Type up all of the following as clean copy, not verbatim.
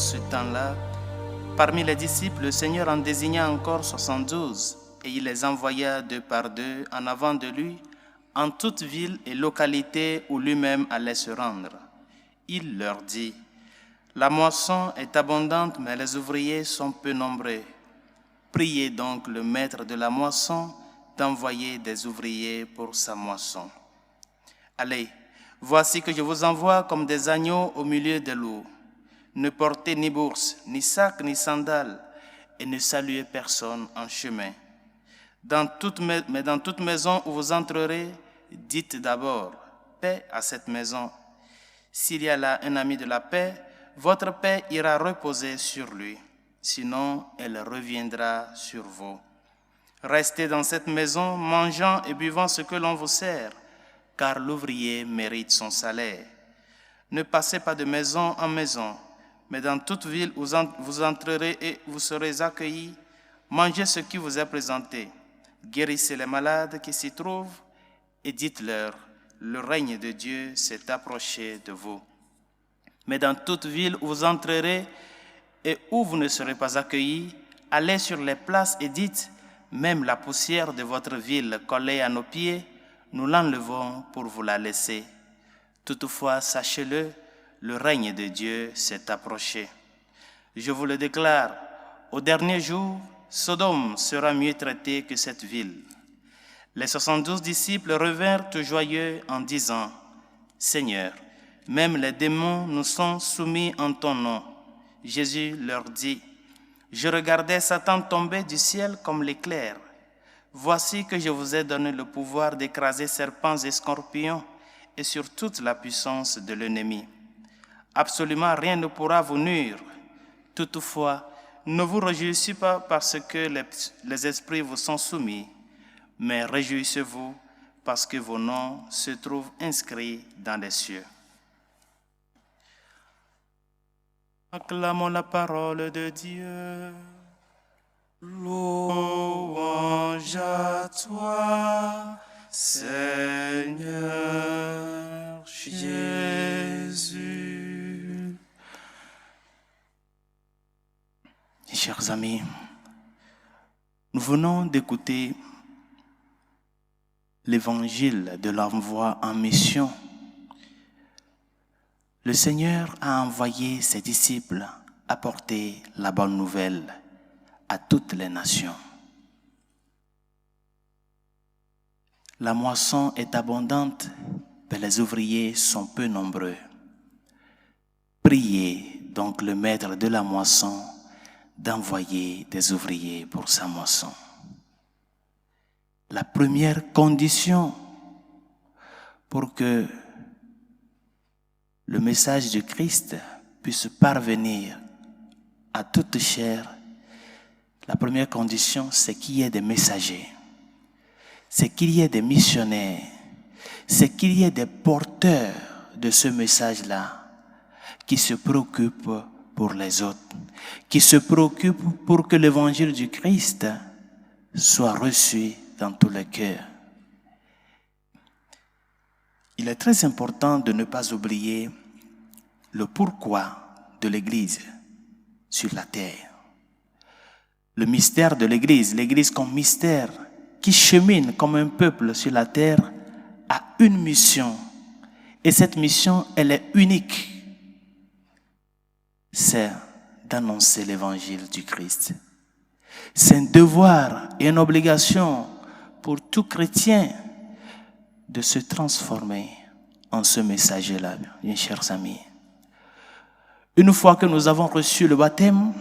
ce temps-là, parmi les disciples, le Seigneur en désigna encore 72 et il les envoya deux par deux en avant de lui en toute ville et localité où lui-même allait se rendre. Il leur dit, « La moisson est abondante, mais les ouvriers sont peu nombreux. Priez donc le maître de la moisson d'envoyer des ouvriers pour sa moisson. Allez, voici que je vous envoie comme des agneaux au milieu des loups. Ne portez ni bourse, ni sac, ni sandales, et ne saluez personne en chemin. Mais dans toute maison où vous entrerez, dites d'abord « Paix à cette maison ». S'il y a là un ami de la paix, votre paix ira reposer sur lui. Sinon, elle reviendra sur vous. Restez dans cette maison, mangeant et buvant ce que l'on vous sert, car l'ouvrier mérite son salaire. Ne passez pas de maison en maison, mais dans toute ville où vous entrerez et vous serez accueillis, mangez ce qui vous est présenté. Guérissez les malades qui s'y trouvent et dites-leur, le règne de Dieu s'est approché de vous. Mais dans toute ville où vous entrerez et où vous ne serez pas accueillis, allez sur les places et dites, même la poussière de votre ville collée à nos pieds, nous l'enlevons pour vous la laisser. Toutefois, sachez-le, le règne de Dieu s'est approché. Je vous le déclare, au dernier jour, Sodome sera mieux traitée que cette ville. Les 72 disciples revinrent tout joyeux en disant, « Seigneur, même les démons nous sont soumis en ton nom. » Jésus leur dit, « Je regardais Satan tomber du ciel comme l'éclair. Voici que je vous ai donné le pouvoir d'écraser serpents et scorpions et sur toute la puissance de l'ennemi. Absolument rien ne pourra vous nuire. Toutefois, ne vous réjouissez pas parce que les esprits vous sont soumis, mais réjouissez-vous parce que vos noms se trouvent inscrits dans les cieux. » Acclamons la parole de Dieu. Louange à toi, Seigneur Jésus. Chers amis, nous venons d'écouter l'évangile de l'envoi en mission. Le Seigneur a envoyé ses disciples apporter la bonne nouvelle à toutes les nations. La moisson est abondante, mais les ouvriers sont peu nombreux. Priez donc le maître de la moisson d'envoyer des ouvriers pour sa moisson. La première condition pour que le message de Christ puisse parvenir à toute chair, la première condition, c'est qu'il y ait des messagers, c'est qu'il y ait des missionnaires, c'est qu'il y ait des porteurs de ce message-là qui se préoccupent pour les autres, qui se préoccupent pour que l'évangile du Christ soit reçu dans tous les cœurs. Il est très important de ne pas oublier le pourquoi de l'Église sur la terre. Le mystère de l'Église comme mystère qui chemine comme un peuple sur la terre, a une mission. Et cette mission, elle est unique. C'est d'annoncer l'évangile du Christ. C'est un devoir et une obligation pour tout chrétien de se transformer en ce messager-là, mes chers amis. Une fois que nous avons reçu le baptême,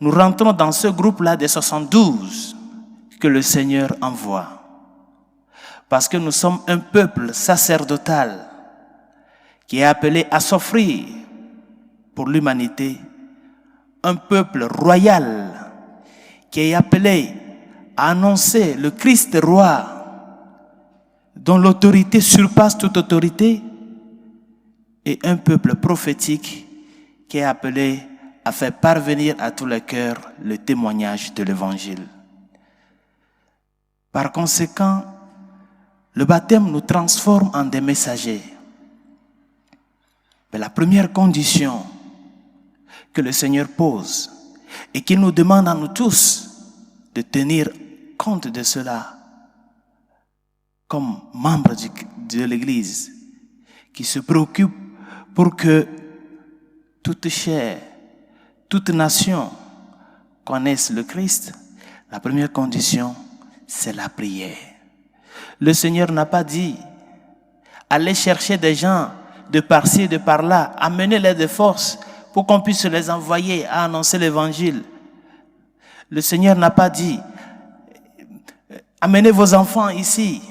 nous rentrons dans ce groupe-là des 72 que le Seigneur envoie. Parce que nous sommes un peuple sacerdotal qui est appelé à s'offrir pour l'humanité, un peuple royal qui est appelé à annoncer le Christ roi dont l'autorité surpasse toute autorité, et un peuple prophétique qui est appelé à faire parvenir à tous les cœurs le témoignage de l'Évangile. Par conséquent, le baptême nous transforme en des messagers. Mais la première condition que le Seigneur pose et qu'il nous demande à nous tous de tenir compte de cela comme membres de l'Église qui se préoccupe pour que toute chair, toute nation connaisse le Christ. La première condition, c'est la prière. Le Seigneur n'a pas dit allez chercher des gens de par-ci et de par-là, amenez-les de force pour qu'on puisse les envoyer à annoncer l'évangile. Le Seigneur n'a pas dit amenez vos enfants ici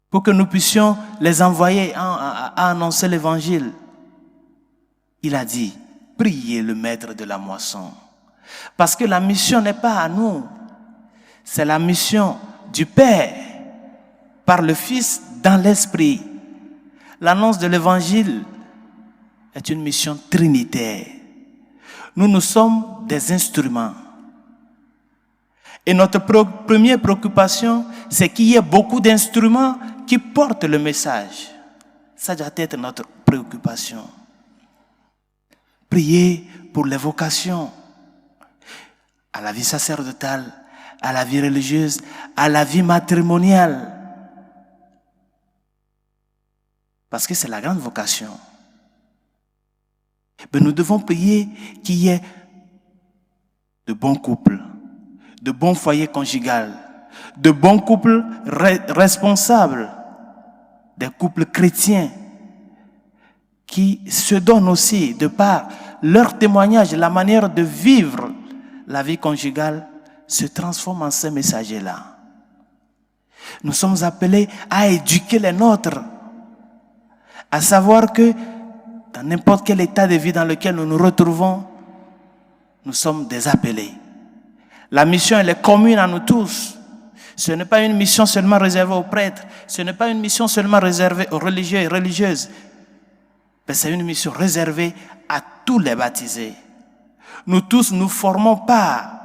pour que nous puissions les envoyer à annoncer l'évangile. Il a dit priez le maître de la moisson. Parce que la mission n'est pas à nous, c'est la mission du Père par le Fils dans l'Esprit. L'annonce de l'évangile est une mission trinitaire. Nous sommes des instruments. Et notre première préoccupation, c'est qu'il y ait beaucoup d'instruments qui portent le message. Ça doit être notre préoccupation. Prier pour les vocations, à la vie sacerdotale, à la vie religieuse, à la vie matrimoniale. Parce que c'est la grande vocation. Mais nous devons prier qu'il y ait de bons couples, de bons foyers conjugaux, de bons couples responsables, des couples chrétiens qui se donnent aussi de par leur témoignage, la manière de vivre la vie conjugale se transforme en ces messagers-là. Nous sommes appelés à éduquer les nôtres, à savoir que dans n'importe quel état de vie dans lequel nous nous retrouvons, nous sommes des appelés. La mission, elle est commune à nous tous. Ce n'est pas une mission seulement réservée aux prêtres, ce n'est pas une mission seulement réservée aux religieux et religieuses, mais c'est une mission réservée à tous les baptisés. Nous tous, nous formons part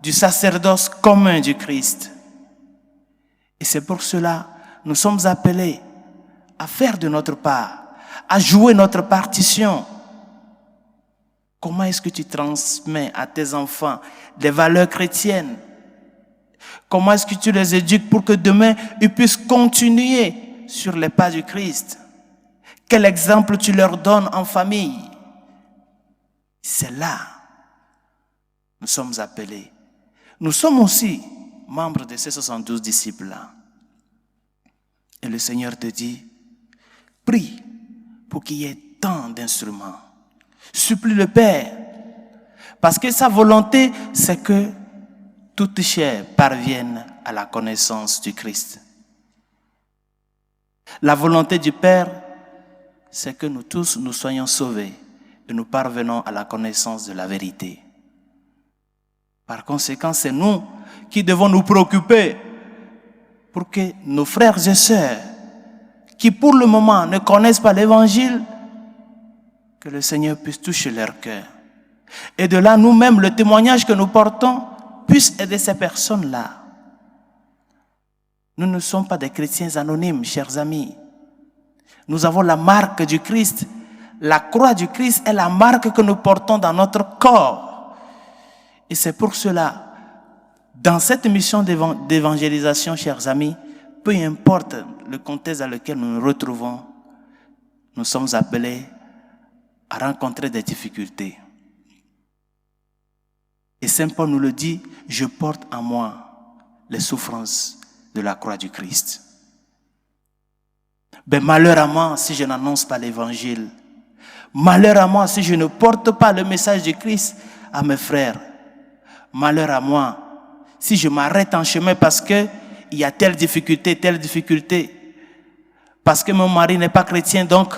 du sacerdoce commun du Christ. Et c'est pour cela que nous sommes appelés à faire de notre part, à jouer notre partition. Comment est-ce que tu transmets à tes enfants des valeurs chrétiennes? Comment est-ce que tu les éduques pour que demain, ils puissent continuer sur les pas du Christ? Quel exemple tu leur donnes en famille? C'est là nous sommes appelés. Nous sommes aussi membres de ces 72 disciples-là. Et le Seigneur te dit, prie pour qu'il y ait tant d'instruments. Supplie le Père. Parce que sa volonté, c'est que toute chair parvienne à la connaissance du Christ. La volonté du Père, c'est que nous tous, nous soyons sauvés et nous parvenons à la connaissance de la vérité. Par conséquent, c'est nous qui devons nous préoccuper pour que nos frères et sœurs, qui pour le moment ne connaissent pas l'Évangile, que le Seigneur puisse toucher leur cœur. Et de là, nous-mêmes, le témoignage que nous portons puisse aider ces personnes-là. Nous ne sommes pas des chrétiens anonymes, chers amis. Nous avons la marque du Christ. La croix du Christ est la marque que nous portons dans notre corps. Et c'est pour cela, dans cette mission d'évangélisation, chers amis, peu importe le contexte dans lequel nous nous retrouvons, nous sommes appelés à rencontrer des difficultés. Et Saint Paul nous le dit, je porte en moi les souffrances de la croix du Christ. Ben, malheur à moi si je n'annonce pas l'évangile. Malheur à moi si je ne porte pas le message du Christ à mes frères. Malheur à moi si je m'arrête en chemin parce que il y a telle difficulté. Parce que mon mari n'est pas chrétien, donc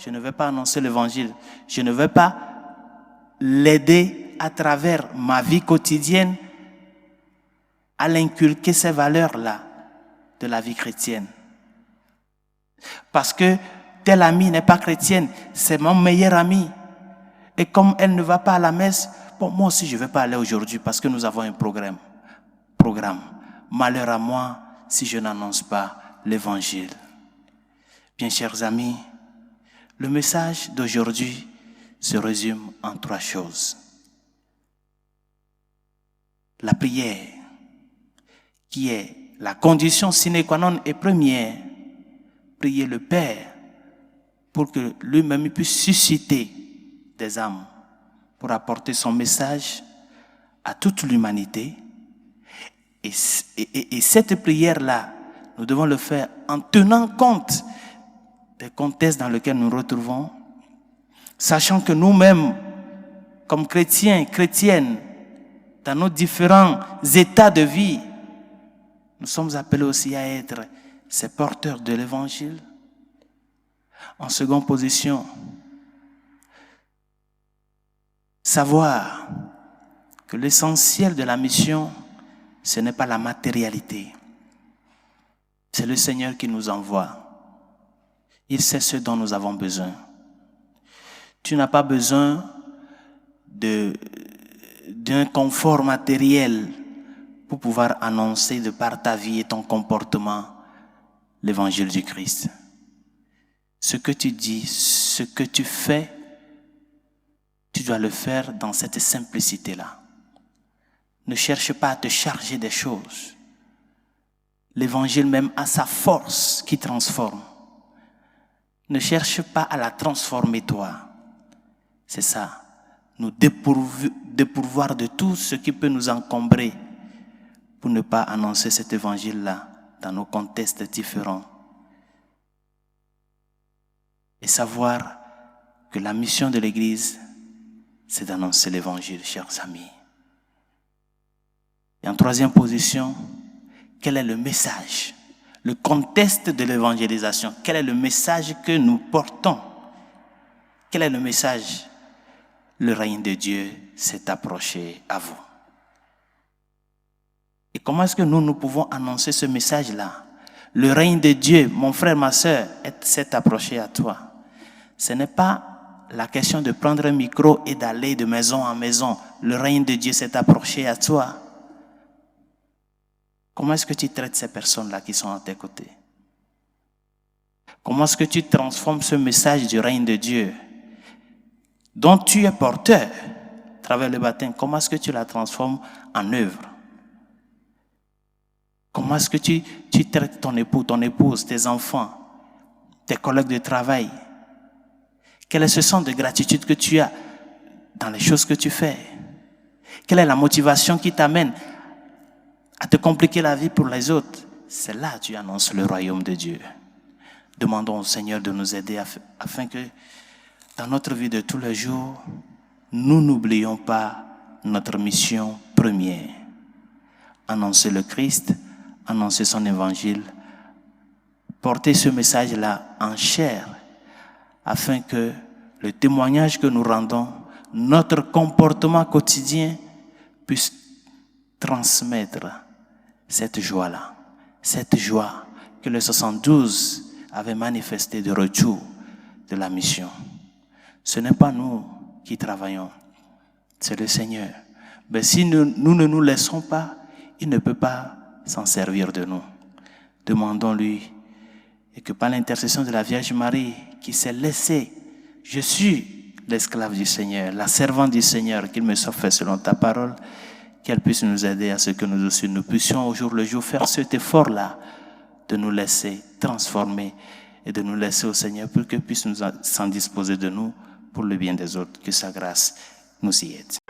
je ne vais pas annoncer l'évangile. Je ne vais pas l'aider à travers ma vie quotidienne à l'inculquer ces valeurs-là de la vie chrétienne. Parce que telle amie n'est pas chrétienne, c'est mon meilleur ami. Et comme elle ne va pas à la messe, bon, moi aussi je ne vais pas aller aujourd'hui parce que nous avons un programme. Malheur à moi si je n'annonce pas l'évangile. Bien chers amis, le message d'aujourd'hui, se résume en 3 choses. La prière, qui est la condition sine qua non et première, prier le Père pour que lui-même puisse susciter des âmes, pour apporter son message à toute l'humanité. Et cette prière-là, nous devons le faire en tenant compte des contextes dans lesquels nous nous retrouvons, sachant que nous-mêmes, comme chrétiens, chrétiennes, dans nos différents états de vie, nous sommes appelés aussi à être ces porteurs de l'évangile. En seconde position, savoir que l'essentiel de la mission, ce n'est pas la matérialité. C'est le Seigneur qui nous envoie. Il sait ce dont nous avons besoin. Tu n'as pas besoin d'un confort matériel pour pouvoir annoncer de par ta vie et ton comportement l'évangile du Christ. Ce que tu dis, ce que tu fais, tu dois le faire dans cette simplicité-là. Ne cherche pas à te charger des choses. L'évangile même a sa force qui transforme. Ne cherche pas à la transformer toi. C'est ça. Nous dépourvoir de tout ce qui peut nous encombrer pour ne pas annoncer cet évangile-là dans nos contextes différents. Et savoir que la mission de l'Église, c'est d'annoncer l'évangile, chers amis. Et en troisième position, quel est le message? Le contexte de l'évangélisation. Quel est le message que nous portons? Quel est le message? Le règne de Dieu s'est approché à vous. Et comment est-ce que nous pouvons annoncer ce message-là? Le règne de Dieu, mon frère, ma soeur, s'est approché à toi. Ce n'est pas la question de prendre un micro et d'aller de maison en maison. Le règne de Dieu s'est approché à toi. Comment est-ce que tu traites ces personnes-là qui sont à tes côtés? Comment est-ce que tu transformes ce message du règne de Dieu dont tu es porteur à travers le baptême? Comment est-ce que tu la transformes en œuvre? Comment est-ce que tu traites ton époux, ton épouse, tes enfants, tes collègues de travail? Quel est ce sens de gratitude que tu as dans les choses que tu fais? Quelle est la motivation qui t'amène à te compliquer la vie pour les autres? C'est là que tu annonces le royaume de Dieu. Demandons au Seigneur de nous aider afin que dans notre vie de tous les jours, nous n'oublions pas notre mission première. Annoncer le Christ, annoncer son évangile, porter ce message-là en chair, afin que le témoignage que nous rendons, notre comportement quotidien puisse transmettre cette joie-là, cette joie que le 72 avait manifestée de retour de la mission. Ce n'est pas nous qui travaillons, c'est le Seigneur. Mais si nous ne nous laissons pas, il ne peut pas s'en servir de nous. Demandons-lui, et que par l'intercession de la Vierge Marie, qui s'est laissée, je suis l'esclave du Seigneur, la servante du Seigneur, qu'il me soit fait selon ta parole, qu'elle puisse nous aider à ce que nous aussi nous puissions au jour le jour faire cet effort-là, de nous laisser transformer et de nous laisser au Seigneur pour qu'il puisse s'en disposer de nous pour le bien des autres. Que sa grâce nous y aide.